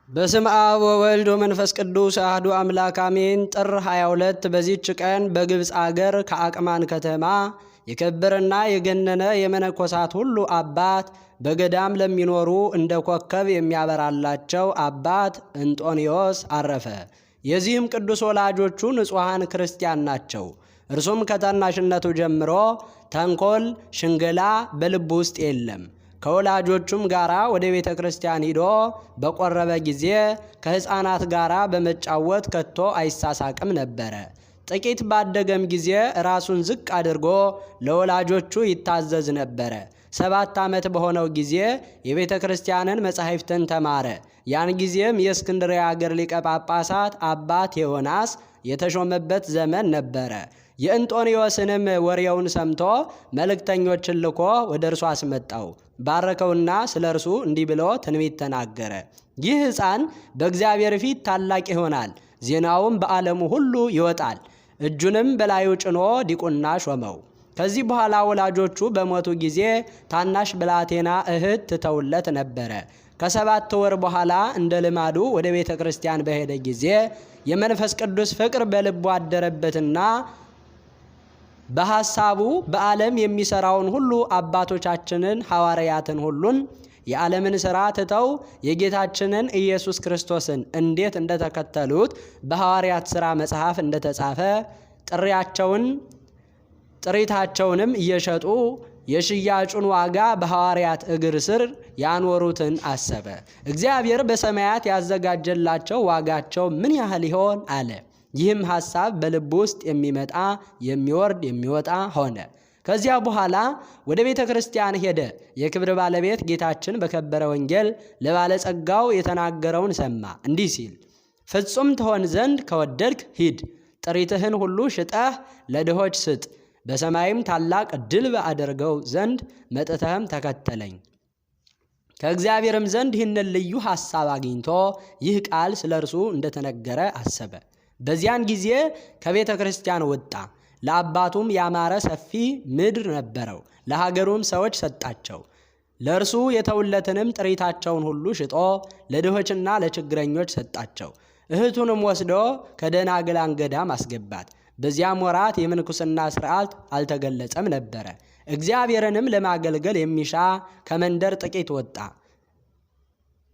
በስም አብ ወወልድ ወመንፈስ ቅዱስ አሐዱ አምላክ አሜን። ጥር 22 በዚህች ቀን በግብፅ አገር ከአቅማን ከተማ የከበረና የገነነ የመነኮሳት ሁሉ አባት በገዳም ለሚኖሩ እንደ ኮከብ የሚያበራላቸው አባት እንጦንዮስ አረፈ። የዚህም ቅዱስ ወላጆቹ ንጹሐን ክርስቲያን ናቸው። እርሱም ከታናሽነቱ ጀምሮ ተንኮል፣ ሽንገላ በልቡ ውስጥ የለም። ከወላጆቹም ጋራ ወደ ቤተ ክርስቲያን ሂዶ በቆረበ ጊዜ ከሕፃናት ጋራ በመጫወት ከቶ አይሳሳቅም ነበረ። ጥቂት ባደገም ጊዜ ራሱን ዝቅ አድርጎ ለወላጆቹ ይታዘዝ ነበረ። 7 ዓመት በሆነው ጊዜ የቤተ ክርስቲያንን መጻሕፍትን ተማረ። ያን ጊዜም የእስክንድርያ አገር ሊቀ ጳጳሳት አባ ቴዎናስ የተሾመበት ዘመን ነበረ። የእንጦንዮስንም ወሬውን ሰምቶ መልእክተኞችን ልኮ ወደ እርሱ አስመጣው። ባረከውና ስለ እርሱ እንዲህ ብሎ ትንቢት ተናገረ። ይህ ሕፃን በእግዚአብሔር ፊት ታላቅ ይሆናል፣ ዜናውም በዓለሙ ሁሉ ይወጣል። እጁንም በላዩ ጭኖ ዲቁና ሾመው። ከዚህ በኋላ ወላጆቹ በሞቱ ጊዜ ታናሽ ብላቴና እህት ትተውለት ነበረ። ከ7 ወር በኋላ እንደ ልማዱ ወደ ቤተ ክርስቲያን በሄደ ጊዜ የመንፈስ ቅዱስ ፍቅር በልቡ አደረበትና በሐሳቡ በዓለም የሚሰራውን ሁሉ አባቶቻችንን ሐዋርያትን ሁሉን የዓለምን ሥራ ትተው የጌታችንን ኢየሱስ ክርስቶስን እንዴት እንደተከተሉት በሐዋርያት ሥራ መጽሐፍ እንደተጻፈ ጥሪታቸውንም እየሸጡ የሽያጩን ዋጋ በሐዋርያት እግር ስር ያኖሩትን አሰበ። እግዚአብሔር በሰማያት ያዘጋጀላቸው ዋጋቸው ምን ያህል ይሆን አለ። ይህም ሐሳብ በልብ ውስጥ የሚመጣ የሚወርድ የሚወጣ ሆነ። ከዚያ በኋላ ወደ ቤተ ክርስቲያን ሄደ። የክብር ባለቤት ጌታችን በከበረ ወንጌል ለባለጸጋው የተናገረውን ሰማ፣ እንዲህ ሲል ፍጹም ትሆን ዘንድ ከወደድክ ሂድ፣ ጥሪትህን ሁሉ ሽጠህ ለድሆች ስጥ፣ በሰማይም ታላቅ ድል አደርገው ዘንድ መጥተህም ተከተለኝ። ከእግዚአብሔርም ዘንድ ይህንን ልዩ ሐሳብ አግኝቶ ይህ ቃል ስለ እርሱ እንደተነገረ አሰበ። በዚያን ጊዜ ከቤተ ክርስቲያን ወጣ። ለአባቱም ያማረ ሰፊ ምድር ነበረው። ለሀገሩም ሰዎች ሰጣቸው። ለእርሱ የተውለትንም ጥሪታቸውን ሁሉ ሽጦ ለድሆችና ለችግረኞች ሰጣቸው። እህቱንም ወስዶ ከደናግላን ገዳም አስገባት። በዚያም ወራት የምንኩስና ሥርዓት አልተገለጸም ነበረ። እግዚአብሔርንም ለማገልገል የሚሻ ከመንደር ጥቂት ወጣ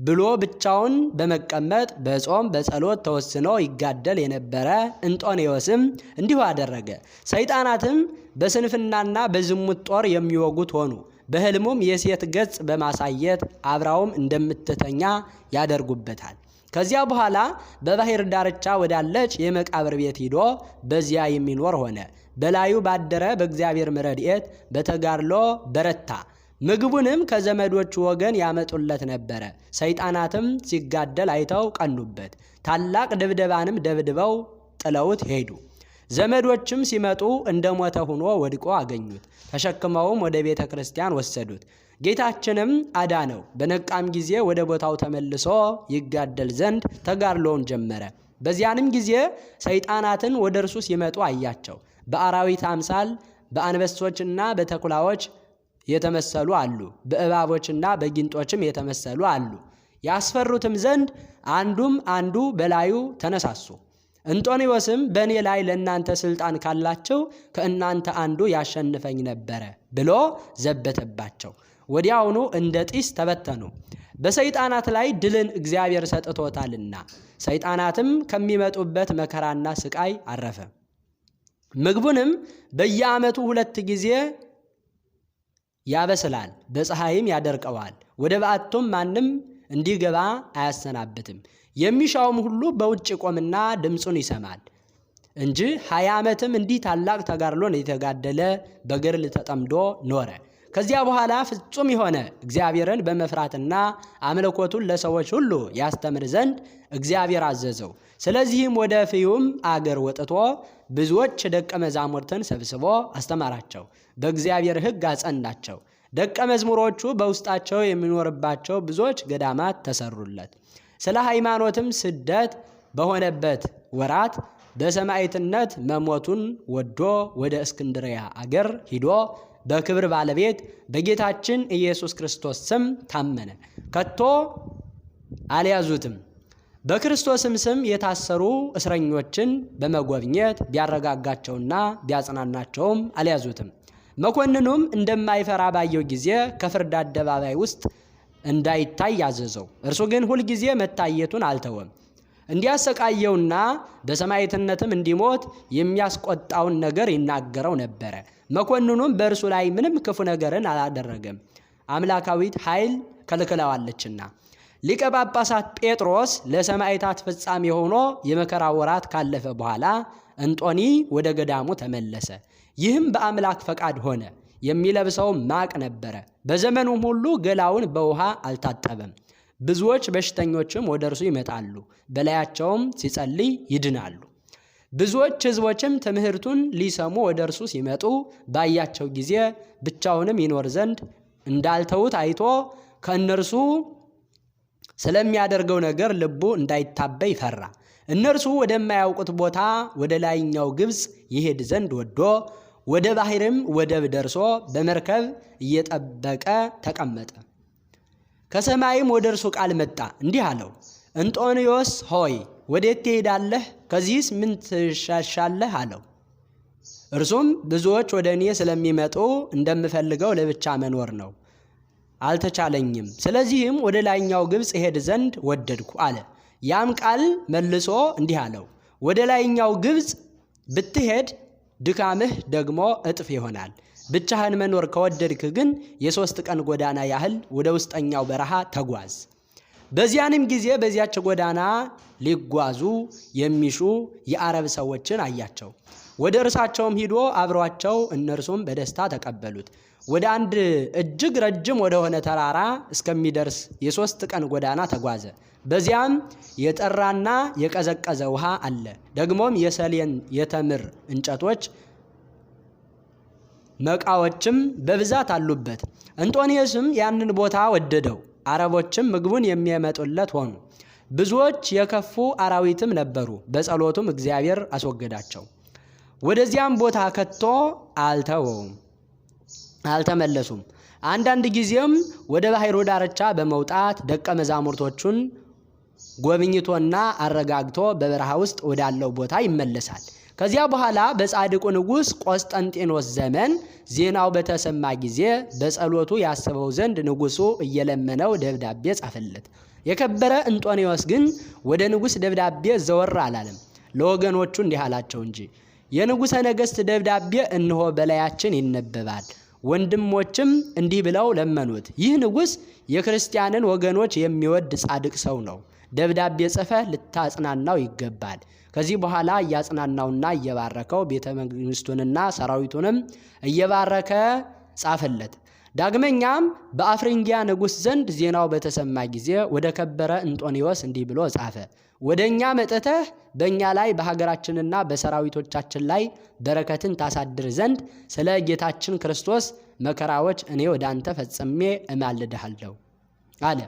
ብሎ ብቻውን በመቀመጥ በጾም በጸሎት ተወስኖ ይጋደል የነበረ እንጦንዮስም እንዲሁ አደረገ። ሰይጣናትም በስንፍናና በዝሙት ጦር የሚወጉት ሆኑ። በሕልሙም የሴት ገጽ በማሳየት አብራውም እንደምትተኛ ያደርጉበታል። ከዚያ በኋላ በባሕር ዳርቻ ወዳለች የመቃብር ቤት ሂዶ በዚያ የሚኖር ሆነ። በላዩ ባደረ በእግዚአብሔር ረድኤት በተጋድሎ በረታ። ምግቡንም ከዘመዶቹ ወገን ያመጡለት ነበረ። ሰይጣናትም ሲጋደል አይተው ቀኑበት። ታላቅ ድብደባንም ደብድበው ጥለውት ሄዱ። ዘመዶችም ሲመጡ እንደ ሞተ ሆኖ ወድቆ አገኙት። ተሸክመውም ወደ ቤተ ክርስቲያን ወሰዱት። ጌታችንም አዳነው። በነቃም ጊዜ ወደ ቦታው ተመልሶ ይጋደል ዘንድ ተጋድሎውን ጀመረ። በዚያንም ጊዜ ሰይጣናትን ወደ እርሱ ሲመጡ አያቸው። በአራዊት አምሳል በአንበሶችና በተኩላዎች የተመሰሉ አሉ፣ በእባቦችና በጊንጦችም የተመሰሉ አሉ። ያስፈሩትም ዘንድ አንዱ በላዩ ተነሳሱ። እንጦንዮስም በእኔ ላይ ለእናንተ ሥልጣን ካላቸው ከእናንተ አንዱ ያሸንፈኝ ነበረ ብሎ ዘበተባቸው። ወዲያውኑ እንደ ጢስ ተበተኑ። በሰይጣናት ላይ ድልን እግዚአብሔር ሰጥቶታልና ሰይጣናትም ከሚመጡበት መከራና ስቃይ አረፈ። ምግቡንም በየዓመቱ 2 ጊዜ ያበስላል፣ በፀሐይም ያደርቀዋል። ወደ በዓቱም ማንም እንዲገባ አያሰናብትም። የሚሻውም ሁሉ በውጭ ቆምና ድምፁን ይሰማል እንጂ 20 ዓመትም እንዲህ ታላቅ ተጋድሎን የተጋደለ በገድል ተጠምዶ ኖረ። ከዚያ በኋላ ፍጹም የሆነ እግዚአብሔርን በመፍራትና አምልኮቱን ለሰዎች ሁሉ ያስተምር ዘንድ እግዚአብሔር አዘዘው። ስለዚህም ወደ ፍዩም አገር ወጥቶ ብዙዎች ደቀ መዛሙርትን ሰብስቦ አስተማራቸው፣ በእግዚአብሔር ሕግ አጸናቸው። ደቀ መዝሙሮቹ በውስጣቸው የሚኖርባቸው ብዙዎች ገዳማት ተሰሩለት። ስለ ሃይማኖትም ስደት በሆነበት ወራት በሰማዕትነት መሞቱን ወዶ ወደ እስክንድርያ አገር ሂዶ በክብር ባለቤት በጌታችን ኢየሱስ ክርስቶስ ስም ታመነ። ከቶ አልያዙትም። በክርስቶስም ስም የታሰሩ እስረኞችን በመጎብኘት ቢያረጋጋቸውና ቢያጽናናቸውም አልያዙትም። መኮንኑም እንደማይፈራ ባየው ጊዜ ከፍርድ አደባባይ ውስጥ እንዳይታይ አዘዘው። እርሱ ግን ሁልጊዜ መታየቱን አልተወም። እንዲያሰቃየውና በሰማዕትነትም እንዲሞት የሚያስቆጣውን ነገር ይናገረው ነበረ። መኮንኑም በእርሱ ላይ ምንም ክፉ ነገርን አላደረገም፣ አምላካዊት ኃይል ከልክለዋለችና። ሊቀ ጳጳሳት ጴጥሮስ ለሰማዕታት ፍጻሜ ሆኖ የመከራ ወራት ካለፈ በኋላ እንጦኒ ወደ ገዳሙ ተመለሰ። ይህም በአምላክ ፈቃድ ሆነ። የሚለብሰው ማቅ ነበረ። በዘመኑም ሁሉ ገላውን በውሃ አልታጠበም። ብዙዎች በሽተኞችም ወደ እርሱ ይመጣሉ፣ በላያቸውም ሲጸልይ ይድናሉ። ብዙዎች ሕዝቦችም ትምህርቱን ሊሰሙ ወደ እርሱ ሲመጡ ባያቸው ጊዜ ብቻውንም ይኖር ዘንድ እንዳልተውት አይቶ ከእነርሱ ስለሚያደርገው ነገር ልቡ እንዳይታበይ ፈራ። እነርሱ ወደማያውቁት ቦታ ወደ ላይኛው ግብፅ ይሄድ ዘንድ ወዶ ወደ ባሕርም ወደብ ደርሶ በመርከብ እየጠበቀ ተቀመጠ። ከሰማይም ወደ እርሱ ቃል መጣ፣ እንዲህ አለው፣ እንጦንዮስ ሆይ ወዴት ትሄዳለህ? ከዚህስ ምን ትሻሻለህ? አለው። እርሱም ብዙዎች ወደ እኔ ስለሚመጡ እንደምፈልገው ለብቻ መኖር ነው፣ አልተቻለኝም። ስለዚህም ወደ ላይኛው ግብፅ እሄድ ዘንድ ወደድኩ አለ። ያም ቃል መልሶ እንዲህ አለው፣ ወደ ላይኛው ግብፅ ብትሄድ ድካምህ ደግሞ እጥፍ ይሆናል። ብቻህን መኖር ከወደድክ ግን የ3 ቀን ጎዳና ያህል ወደ ውስጠኛው በረሃ ተጓዝ። በዚያንም ጊዜ በዚያች ጎዳና ሊጓዙ የሚሹ የአረብ ሰዎችን አያቸው። ወደ እርሳቸውም ሂዶ አብሯቸው፣ እነርሱም በደስታ ተቀበሉት። ወደ አንድ እጅግ ረጅም ወደሆነ ተራራ እስከሚደርስ የ3 ቀን ጎዳና ተጓዘ። በዚያም የጠራና የቀዘቀዘ ውሃ አለ። ደግሞም የሰሌን የተምር እንጨቶች መቃዎችም በብዛት አሉበት። እንጦንዮስም ያንን ቦታ ወደደው። አረቦችም ምግቡን የሚያመጡለት ሆኑ። ብዙዎች የከፉ አራዊትም ነበሩ። በጸሎቱም እግዚአብሔር አስወገዳቸው። ወደዚያም ቦታ ከቶ አልተመለሱም። አንዳንድ ጊዜም ወደ ባሕሩ ዳርቻ በመውጣት ደቀ መዛሙርቶቹን ጎብኝቶና አረጋግቶ በበረሃ ውስጥ ወዳለው ቦታ ይመለሳል። ከዚያ በኋላ በጻድቁ ንጉሥ ቆስጠንጢኖስ ዘመን ዜናው በተሰማ ጊዜ በጸሎቱ ያስበው ዘንድ ንጉሡ እየለመነው ደብዳቤ ጻፈለት። የከበረ እንጦንዮስ ግን ወደ ንጉሥ ደብዳቤ ዘወር አላለም። ለወገኖቹ እንዲህ አላቸው እንጂ የንጉሠ ነገሥት ደብዳቤ እነሆ በላያችን ይነበባል። ወንድሞችም እንዲህ ብለው ለመኑት፣ ይህ ንጉሥ የክርስቲያንን ወገኖች የሚወድ ጻድቅ ሰው ነው። ደብዳቤ ጽፈህ ልታጽናናው ይገባል። ከዚህ በኋላ እያጽናናውና እየባረከው ቤተ መንግስቱንና ሰራዊቱንም እየባረከ ጻፈለት። ዳግመኛም በአፍሪንጊያ ንጉሥ ዘንድ ዜናው በተሰማ ጊዜ ወደ ከበረ እንጦንዮስ እንዲህ ብሎ ጻፈ፣ ወደ እኛ መጥተህ በእኛ ላይ በሀገራችንና በሰራዊቶቻችን ላይ በረከትን ታሳድር ዘንድ ስለ ጌታችን ክርስቶስ መከራዎች እኔ ወደ አንተ ፈጽሜ እማልድሃለሁ አለ።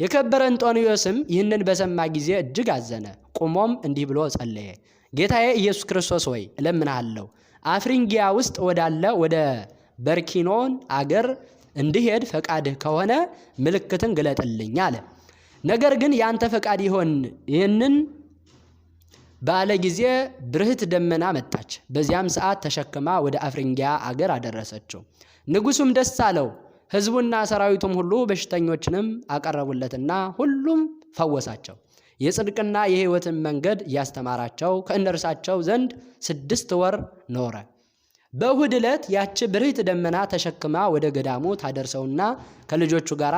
የከበረ እንጦንዮስም ይህንን በሰማ ጊዜ እጅግ አዘነ። ቁሞም እንዲህ ብሎ ጸለየ፣ ጌታዬ ኢየሱስ ክርስቶስ ሆይ እለምንሃለሁ፣ አፍሪንጊያ ውስጥ ወዳለ ወደ በርኪኖን አገር እንድሄድ ፈቃድህ ከሆነ ምልክትን ግለጥልኝ አለ። ነገር ግን ያንተ ፈቃድ ይሆን ይህንን ባለ ጊዜ ብርህት ደመና መጣች። በዚያም ሰዓት ተሸክማ ወደ አፍሪንጊያ አገር አደረሰችው። ንጉሡም ደስ አለው። ሕዝቡና ሰራዊቱም ሁሉ በሽተኞችንም አቀረቡለትና ሁሉም ፈወሳቸው። የጽድቅና የሕይወትን መንገድ እያስተማራቸው ከእነርሳቸው ዘንድ 6 ወር ኖረ። በእሁድ ዕለት ያች ብርህት ደመና ተሸክማ ወደ ገዳሙ ታደርሰውና ከልጆቹ ጋር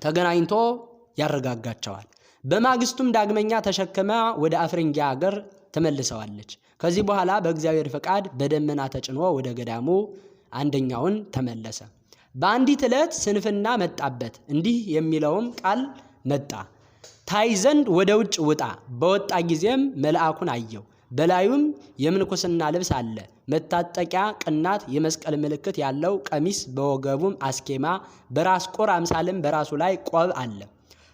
ተገናኝቶ ያረጋጋቸዋል። በማግስቱም ዳግመኛ ተሸክማ ወደ አፍሪንጊያ አገር ተመልሰዋለች። ከዚህ በኋላ በእግዚአብሔር ፈቃድ በደመና ተጭኖ ወደ ገዳሙ አንደኛውን ተመለሰ። በአንዲት ዕለት ስንፍና መጣበት፣ እንዲህ የሚለውም ቃል መጣ፣ ታይ ዘንድ ወደ ውጭ ውጣ። በወጣ ጊዜም መልአኩን አየው። በላዩም የምንኩስና ልብስ አለ፣ መታጠቂያ ቅናት፣ የመስቀል ምልክት ያለው ቀሚስ፣ በወገቡም አስኬማ፣ በራስ ቁር አምሳልም በራሱ ላይ ቆብ አለ።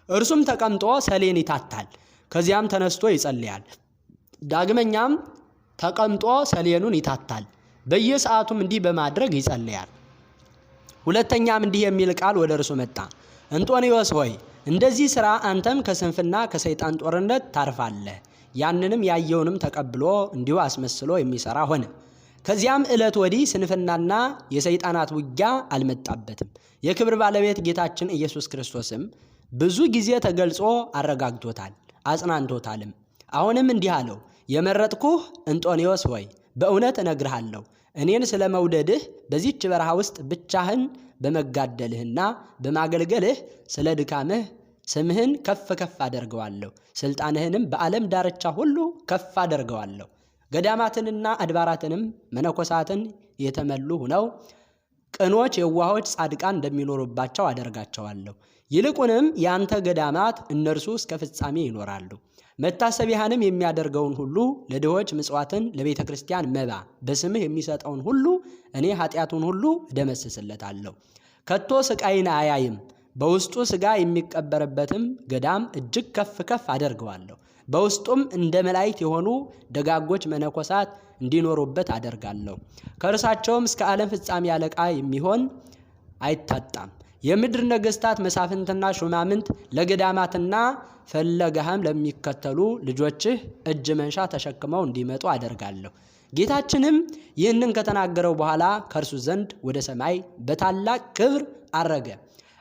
እርሱም ተቀምጦ ሰሌን ይታታል። ከዚያም ተነስቶ ይጸልያል። ዳግመኛም ተቀምጦ ሰሌኑን ይታታል። በየሰዓቱም እንዲህ በማድረግ ይጸልያል። ሁለተኛም እንዲህ የሚል ቃል ወደ እርሱ መጣ፣ እንጦንዮስ ሆይ እንደዚህ ሥራ አንተም ከስንፍና ከሰይጣን ጦርነት ታርፋለህ። ያንንም ያየውንም ተቀብሎ እንዲሁ አስመስሎ የሚሰራ ሆነ። ከዚያም ዕለት ወዲህ ስንፍናና የሰይጣናት ውጊያ አልመጣበትም። የክብር ባለቤት ጌታችን ኢየሱስ ክርስቶስም ብዙ ጊዜ ተገልጾ አረጋግቶታል፣ አጽናንቶታልም። አሁንም እንዲህ አለው፣ የመረጥኩህ እንጦንዮስ ሆይ በእውነት እነግርሃለሁ፣ እኔን ስለ መውደድህ በዚህች በረሃ ውስጥ ብቻህን በመጋደልህና በማገልገልህ ስለ ድካምህ ስምህን ከፍ ከፍ አደርገዋለሁ፣ ስልጣንህንም በዓለም ዳርቻ ሁሉ ከፍ አደርገዋለሁ። ገዳማትንና አድባራትንም መነኮሳትን የተመሉ ሆነው ቅኖች፣ የዋሆች፣ ጻድቃን እንደሚኖሩባቸው አደርጋቸዋለሁ። ይልቁንም ያንተ ገዳማት እነርሱ እስከ ፍጻሜ ይኖራሉ። መታሰቢያህንም የሚያደርገውን ሁሉ፣ ለድሆች ምጽዋትን፣ ለቤተ ክርስቲያን መባ በስምህ የሚሰጠውን ሁሉ እኔ ኃጢአቱን ሁሉ እደመስስለታለሁ። ከቶ ስቃይን አያይም። በውስጡ ሥጋ የሚቀበርበትም ገዳም እጅግ ከፍ ከፍ አደርገዋለሁ። በውስጡም እንደ መላእክት የሆኑ ደጋጎች መነኮሳት እንዲኖሩበት አደርጋለሁ። ከእርሳቸውም እስከ ዓለም ፍጻሜ አለቃ የሚሆን አይታጣም። የምድር ነገሥታት መሳፍንትና ሹማምንት ለገዳማትና ፈለጋህም ለሚከተሉ ልጆችህ እጅ መንሻ ተሸክመው እንዲመጡ አደርጋለሁ። ጌታችንም ይህንን ከተናገረው በኋላ ከእርሱ ዘንድ ወደ ሰማይ በታላቅ ክብር አረገ።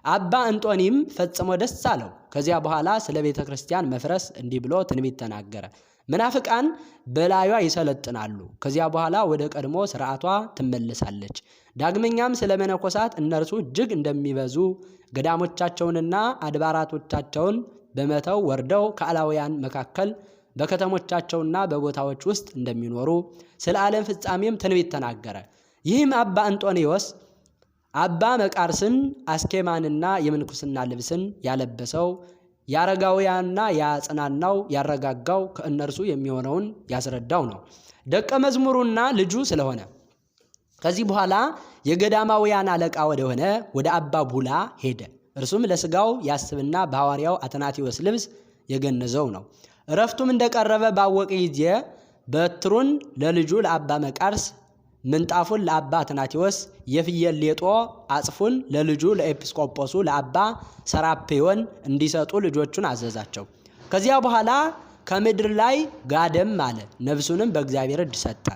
አባ እንጦኒም ፈጽሞ ደስ አለው። ከዚያ በኋላ ስለ ቤተ ክርስቲያን መፍረስ እንዲህ ብሎ ትንቢት ተናገረ። መናፍቃን በላዩዋ ይሰለጥናሉ፣ ከዚያ በኋላ ወደ ቀድሞ ስርዓቷ ትመለሳለች። ዳግመኛም ስለ መነኮሳት እነርሱ እጅግ እንደሚበዙ ገዳሞቻቸውንና አድባራቶቻቸውን በመተው ወርደው ከአላውያን መካከል በከተሞቻቸውና በቦታዎች ውስጥ እንደሚኖሩ ስለ ዓለም ፍጻሜም ትንቢት ተናገረ። ይህም አባ እንጦንዮስ አባ መቃርስን አስኬማንና የምንኩስና ልብስን ያለበሰው ያረጋውያንና ያጽናናው ያረጋጋው ከእነርሱ የሚሆነውን ያስረዳው ነው፣ ደቀ መዝሙሩና ልጁ ስለሆነ። ከዚህ በኋላ የገዳማውያን አለቃ ወደሆነ ወደ አባ ቡላ ሄደ። እርሱም ለሥጋው ያስብና በሐዋርያው አትናቴዎስ ልብስ የገነዘው ነው። እረፍቱም እንደቀረበ ባወቀ ጊዜ በትሩን ለልጁ ለአባ መቃርስ፣ ምንጣፉን ለአባ አትናቴዎስ፣ የፍየል ሌጦ አጽፉን ለልጁ ለኤጲስቆጶሱ ለአባ ሰራፔዮን እንዲሰጡ ልጆቹን አዘዛቸው። ከዚያ በኋላ ከምድር ላይ ጋደም አለ፣ ነፍሱንም በእግዚአብሔር እጅ ሰጠ።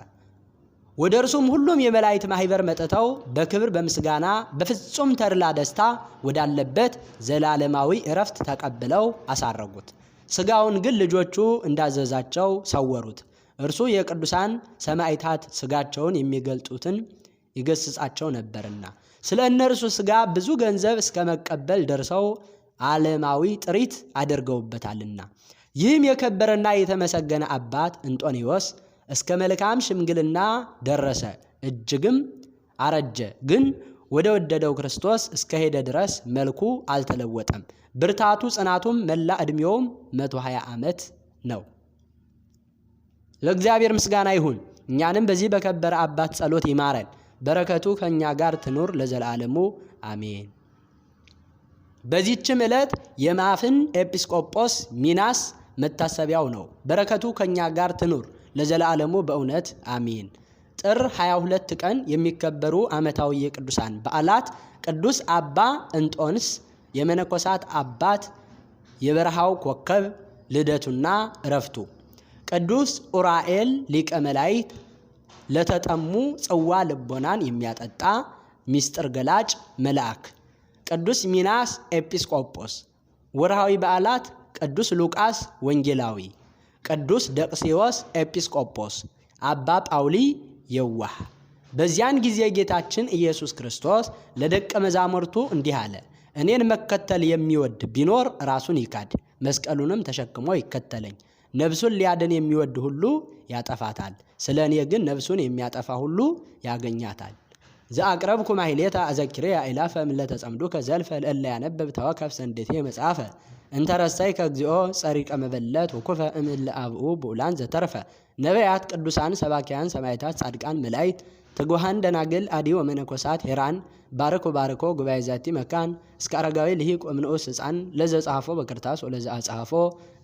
ወደ እርሱም ሁሉም የመላእክት ማህበር መጥተው በክብር በምስጋና በፍጹም ተድላ ደስታ ወዳለበት ዘላለማዊ እረፍት ተቀብለው አሳረጉት። ሥጋውን ግን ልጆቹ እንዳዘዛቸው ሰወሩት። እርሱ የቅዱሳን ሰማዕታት ሥጋቸውን የሚገልጡትን ይገስጻቸው ነበርና ስለ እነርሱ ሥጋ ብዙ ገንዘብ እስከ መቀበል ደርሰው ዓለማዊ ጥሪት አድርገውበታልና። ይህም የከበረና የተመሰገነ አባት እንጦንዮስ እስከ መልካም ሽምግልና ደረሰ፣ እጅግም አረጀ። ግን ወደ ወደደው ክርስቶስ እስከ ሄደ ድረስ መልኩ አልተለወጠም። ብርታቱ ጽናቱም መላ ዕድሜውም 120 ዓመት ነው። ለእግዚአብሔር ምስጋና ይሁን። እኛንም በዚህ በከበረ አባት ጸሎት ይማረን፣ በረከቱ ከእኛ ጋር ትኑር ለዘላለሙ አሜን። በዚህችም ዕለት የማፍን ኤጲስቆጶስ ሚናስ መታሰቢያው ነው። በረከቱ ከእኛ ጋር ትኑር ለዘላለሙ በእውነት አሜን። ጥር 22 ቀን የሚከበሩ ዓመታዊ የቅዱሳን በዓላት ቅዱስ አባ እንጦንስ የመነኮሳት አባት፣ የበረሃው ኮከብ ልደቱና እረፍቱ፣ ቅዱስ ኡራኤል ሊቀ መላእክት ለተጠሙ ጽዋ ልቦናን የሚያጠጣ ሚስጥር ገላጭ መልአክ፣ ቅዱስ ሚናስ ኤጲስቆጶስ። ወርሃዊ በዓላት ቅዱስ ሉቃስ ወንጌላዊ፣ ቅዱስ ደቅሲዮስ ኤጲስቆጶስ፣ አባ ጳውሊ የዋህ። በዚያን ጊዜ ጌታችን ኢየሱስ ክርስቶስ ለደቀ መዛሙርቱ እንዲህ አለ፣ እኔን መከተል የሚወድ ቢኖር ራሱን ይካድ፣ መስቀሉንም ተሸክሞ ይከተለኝ። ነፍሱን ሊያድን የሚወድ ሁሉ ያጠፋታል፣ ስለ እኔ ግን ነፍሱን የሚያጠፋ ሁሉ ያገኛታል። ዘአቅረብኩ ማሕሌተ አዘኪሬ አእላፈ እምእለ ጸምዱከ ዘልፈ ለእለ ያነብብ ተወከፍ ሰንደቴ መጽሐፈ እንተረሳይ ከእግዚኦ ጸሪቀ መበለት ወኩፈ እምእለ አብኡ ብኡላን ዘተርፈ ነቢያት፣ ቅዱሳን፣ ሰባኪያን፣ ሰማዕታት፣ ጻድቃን፣ መላእክት፣ ትጉሃን ደናግል፣ አዲዮ መነኮሳት ሄራን ባርኮ ባርኮ ጉባኤ ዛቲ መካን እስከ አረጋዊ ልሂቅ ወምንዑስ ሕፃን ለዘ ጻፎ በክርታስ ወለዘ አጻፎ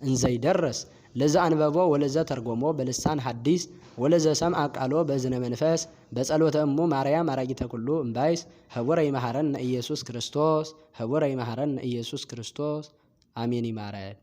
እንዘይደርስ ለዘ አንበቦ ወለዘ ተርጎሞ በልሳን ሐዲስ ወለዘ ሰምዐ ቃሎ በእዝነ መንፈስ በጸሎተ እሙ ማርያም አራጊተ ኩሉ እምባይስ ህቡረ ይመሐረነ ኢየሱስ ክርስቶስ፣ ህቡረ ይመሐረነ ኢየሱስ ክርስቶስ። አሜን። ይማረን።